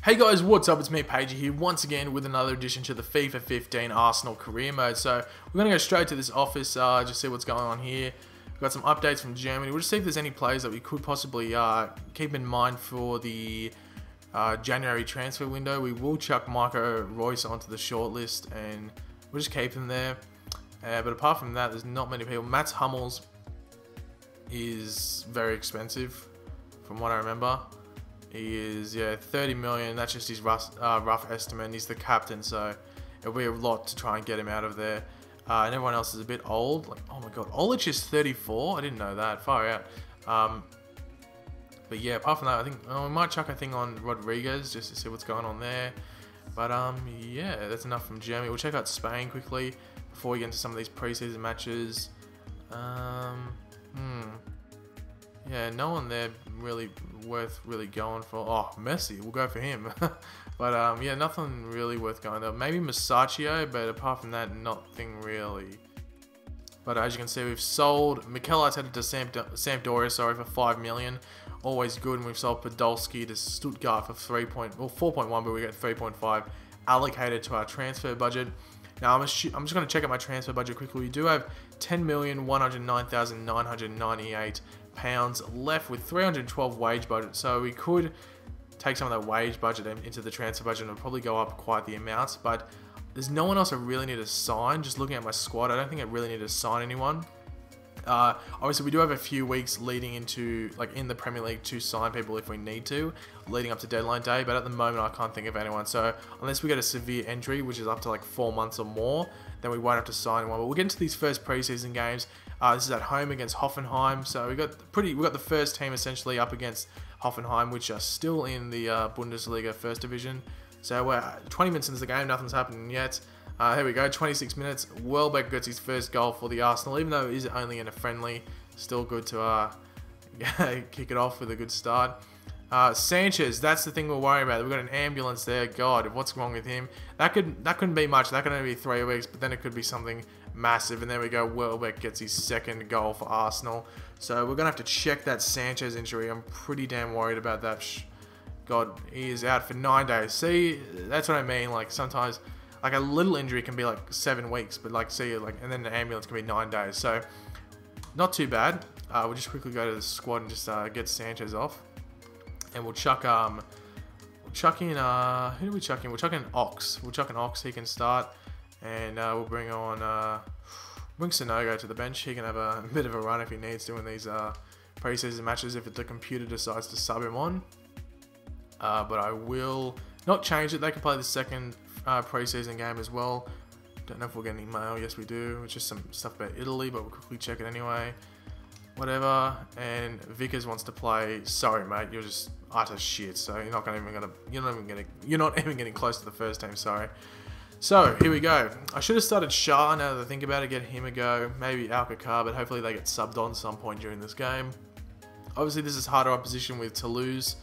Hey guys, what's up? It's me, Pagey here, once again with another addition to the FIFA 15 Arsenal career mode. So we're going to go straight to this office, just see what's going on here. We've got some updates from Germany. We'll just see if there's any players that we could possibly keep in mind for the January transfer window. We will chuck Marco Reus onto the shortlist and we'll just keep him there. But apart from that, there's not many people. Mats Hummels is very expensive from what I remember. He is, 30 million. That's just his rough estimate. He's the captain, so it'll be a lot to try and get him out of there. And everyone else is a bit old. Like, oh my god, Olic is 34. I didn't know that. Far out. But yeah, apart from that, I think we might chuck a thing on Rodriguez just to see what's going on there. But yeah, that's enough from Germany. We'll check out Spain quickly before we get into some of these preseason matches. Yeah, no one there really worth going for. Oh, Messi, we'll go for him. But yeah, nothing really worth going there. Maybe Masaccio, but apart from that, nothing really. But as you can see, we've sold Mikel Arteta to Sampdoria, for 5 million. Always good. And we've sold Podolski to Stuttgart for 4.1, but we get 3.5 allocated to our transfer budget. Now I'm just going to check out my transfer budget quickly. We do have £10,109,998 left with 312 wage budget, so we could take some of that wage budget into the transfer budget and it'll probably go up quite the amounts. But there's no one else I really need to sign. Just looking at my squad, I don't think I really need to sign anyone. Obviously we do have a few weeks leading into, like, in the Premier League to sign people if we need to, leading up to deadline day, but at the moment I can't think of anyone. So unless we get a severe injury, which is up to like 4 months or more, then we won't have to sign anyone. But we'll get into these first preseason games. This is at home against Hoffenheim, so we got the first team essentially up against Hoffenheim, which are still in the Bundesliga first division. So we're 20 minutes into the game, nothing's happening yet. Here we go, 26 minutes. Welbeck gets his first goal for the Arsenal, even though it is only in a friendly. Still good to kick it off with a good start. Sanchez, that's the thing we're worrying about. We've got an ambulance there. God, what's wrong with him? That couldn't be much. That could only be 3 weeks, but then it could be something massive. And there we go. Welbeck gets his second goal for Arsenal. So we're gonna have to check that Sanchez injury. I'm pretty damn worried about that. God, he is out for 9 days. See, that's what I mean. Like sometimes, like a little injury can be like 7 weeks, but like and then the ambulance can be 9 days. So not too bad. We'll just quickly go to the squad and just get Sanchez off. And we'll chuck in, who do we chuck in? We'll chuck in Ox. We'll chuck in Ox, he can start. And we'll bring Sonogo to the bench. He can have a bit of a run if he needs to in these preseason matches if the computer decides to sub him on. But I will not change it. They can play the second preseason game as well. Don't know if we'll get any mail. Yes, we do. It's just some stuff about Italy, but we'll quickly check it anyway. Whatever. And Vickers wants to play. Sorry, mate. You're just utter shit. So you're not even getting close to the first team. Sorry. So here we go. I should have started Shah now that I think about it. Get him a go. Maybe Alcacar, but hopefully they get subbed on some point during this game. Obviously, this is harder opposition with Toulouse.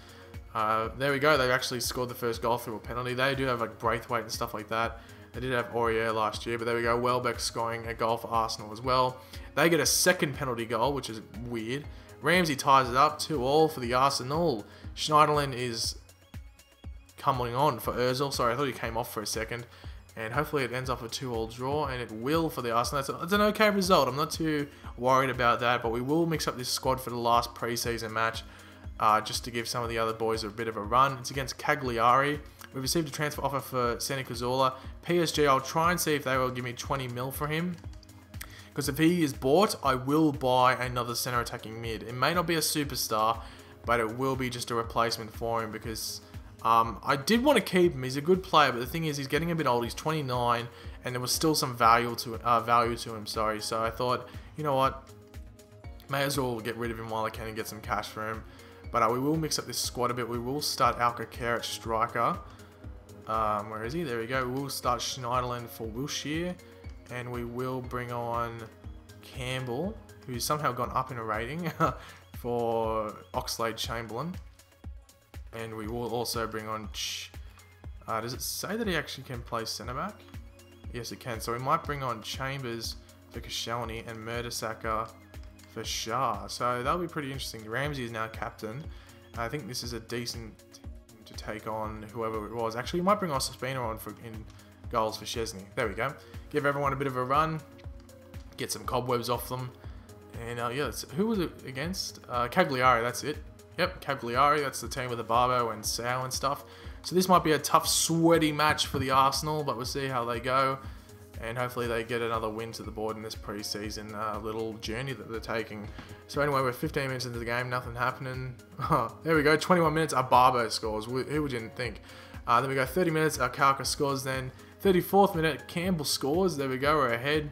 There we go. They actually scored the first goal through a penalty. They do have like Braithwaite and stuff like that. They did have Aurier last year, but there we go. Welbeck scoring a goal for Arsenal as well. They get a second penalty goal, which is weird. Ramsey ties it up 2-2 for the Arsenal. Schneiderlin is coming on for Ozil. Sorry, I thought he came off for a second. And hopefully it ends up a 2-2 draw, and it will for the Arsenal. It's an okay result. I'm not too worried about that, but we will mix up this squad for the last preseason match just to give some of the other boys a bit of a run. It's against Cagliari. We've received a transfer offer for Santi Cazorla. PSG, I'll try and see if they will give me 20 mil for him. Because if he is bought, I will buy another center attacking mid. It may not be a superstar, but it will be just a replacement for him because I did want to keep him. He's a good player, but the thing is he's getting a bit old. He's 29, and there was still some value to him. Sorry, so I thought, you know what, may as well get rid of him while I can and get some cash for him. But we will mix up this squad a bit. We will start Alcacar at striker. Where is he? There we go. We'll start Schneiderlin for Wilshere. And we will bring on Campbell, who's somehow gone up in a rating, for Oxlade-Chamberlain. And we will also bring on... does it say that he actually can play centre-back? Yes, it can. So we might bring on Chambers for Koscielny and Mertesacker for Shah. So that'll be pretty interesting. Ramsey is now captain. I think this is a decent team to take on whoever it was. Actually, we might bring Ospina on in goals for Szczesny. There we go. Give everyone a bit of a run. Get some cobwebs off them. And yeah, who was it against? Cagliari, that's it. Yep, Cagliari, that's the team with the Barbo and Sao and stuff. So this might be a tough, sweaty match for the Arsenal, but we'll see how they go. And hopefully they get another win to the board in this pre-season little journey that they're taking. So anyway, we're 15 minutes into the game, nothing happening. Oh, there we go, 21 minutes, Barbo scores. Who would you think? Then we go 30 minutes, Kalka scores then. 34th minute, Campbell scores. There we go, we're ahead.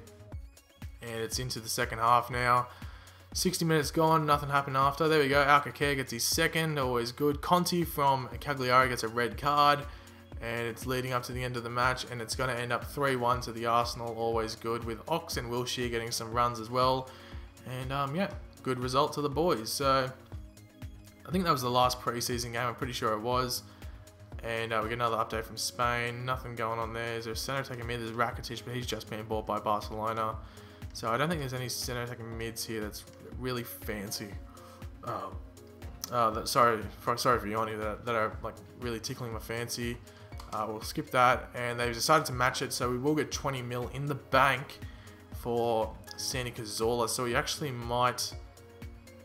And it's into the second half now. 60 minutes gone, nothing happened after. There we go, Alcacer gets his second, always good. Conti from Cagliari gets a red card. And it's leading up to the end of the match, and it's going to end up 3-1 to the Arsenal, always good, with Ox and Wilshere getting some runs as well. And yeah, good result to the boys. So I think that was the last pre-season game, I'm pretty sure it was. And we get another update from Spain, nothing going on there. There's a centre attacking mid, there's Rakitic, but he's just been bought by Barcelona. So I don't think there's any centre attacking mids here that's really fancy. Sorry for Yanni, that are like really tickling my fancy. We'll skip that, and they've decided to match it, so we will get 20 mil in the bank for Sandy Cazorla. So we actually might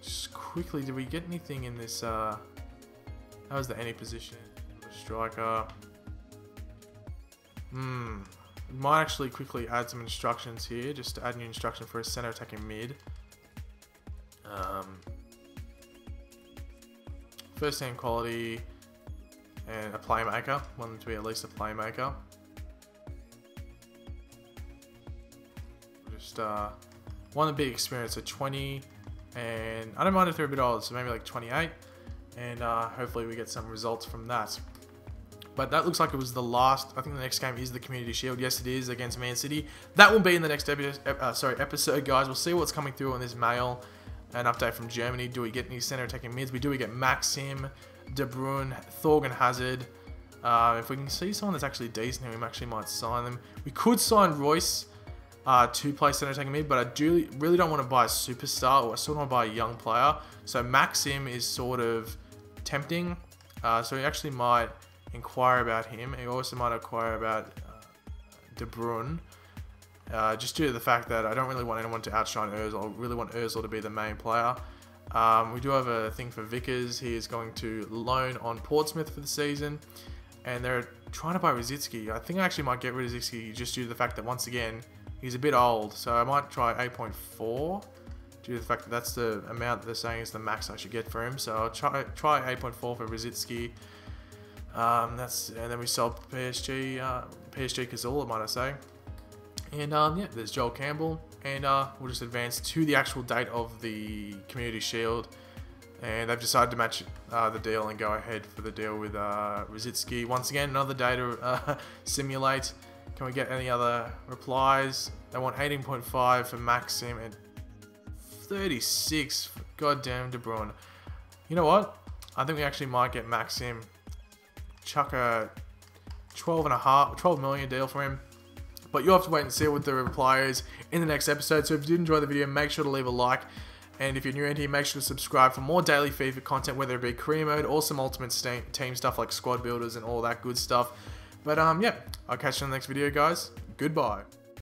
just quickly. Did we get anything in this? How was the any position? Striker. We might actually quickly add some instructions here, just to add new instruction for a center attacking mid. First team quality. And a playmaker. Want them to be at least a playmaker. Just want a big experience at 20. And I don't mind if they're a bit old, so maybe like 28. And hopefully we get some results from that. But that looks like it was the last. I think the next game is the Community Shield. Yes, it is against Man City. That will be in the next episode, guys. We'll see what's coming through on this mail. An update from Germany. Do we get any center attacking mids? We do. We get Maxim, De Bruyne, Thorgan Hazard. If we can see someone that's actually decent here, we actually might sign them. We could sign Royce to play center attacking mid, but I really don't want to buy a superstar, or I sort of want to buy a young player. So Maxim is sort of tempting. So we actually might inquire about him. And we also might inquire about De Bruyne. Just due to the fact that I don't really want anyone to outshine Ozil. I really want Ozil to be the main player. We do have a thing for Vickers. He is going to loan on Portsmouth for the season. And they're trying to buy Rosicky. I think I actually might get rid of Rosicky just due to the fact that, once again, he's a bit old. So I might try 8.4 due to the fact that that's the amount that they're saying is the max I should get for him. So I'll try 8.4 for Rosicky. And then we sell PSG Cazorla, might I say. And yeah, there's Joel Campbell. And we'll just advance to the actual date of the Community Shield. And they've decided to match the deal and go ahead for the deal with Rosicky. Once again, another day to simulate. Can we get any other replies? They want 18.5 for Maxim and 36 for goddamn De Bruyne. You know what? I think we actually might get Maxim. Chuck a 12 million deal for him. But you'll have to wait and see what the reply is in the next episode. So if you did enjoy the video, make sure to leave a like. And if you're new in here, make sure to subscribe for more daily FIFA content, whether it be career mode or some ultimate team stuff like squad builders and all that good stuff. But yeah, I'll catch you in the next video, guys. Goodbye.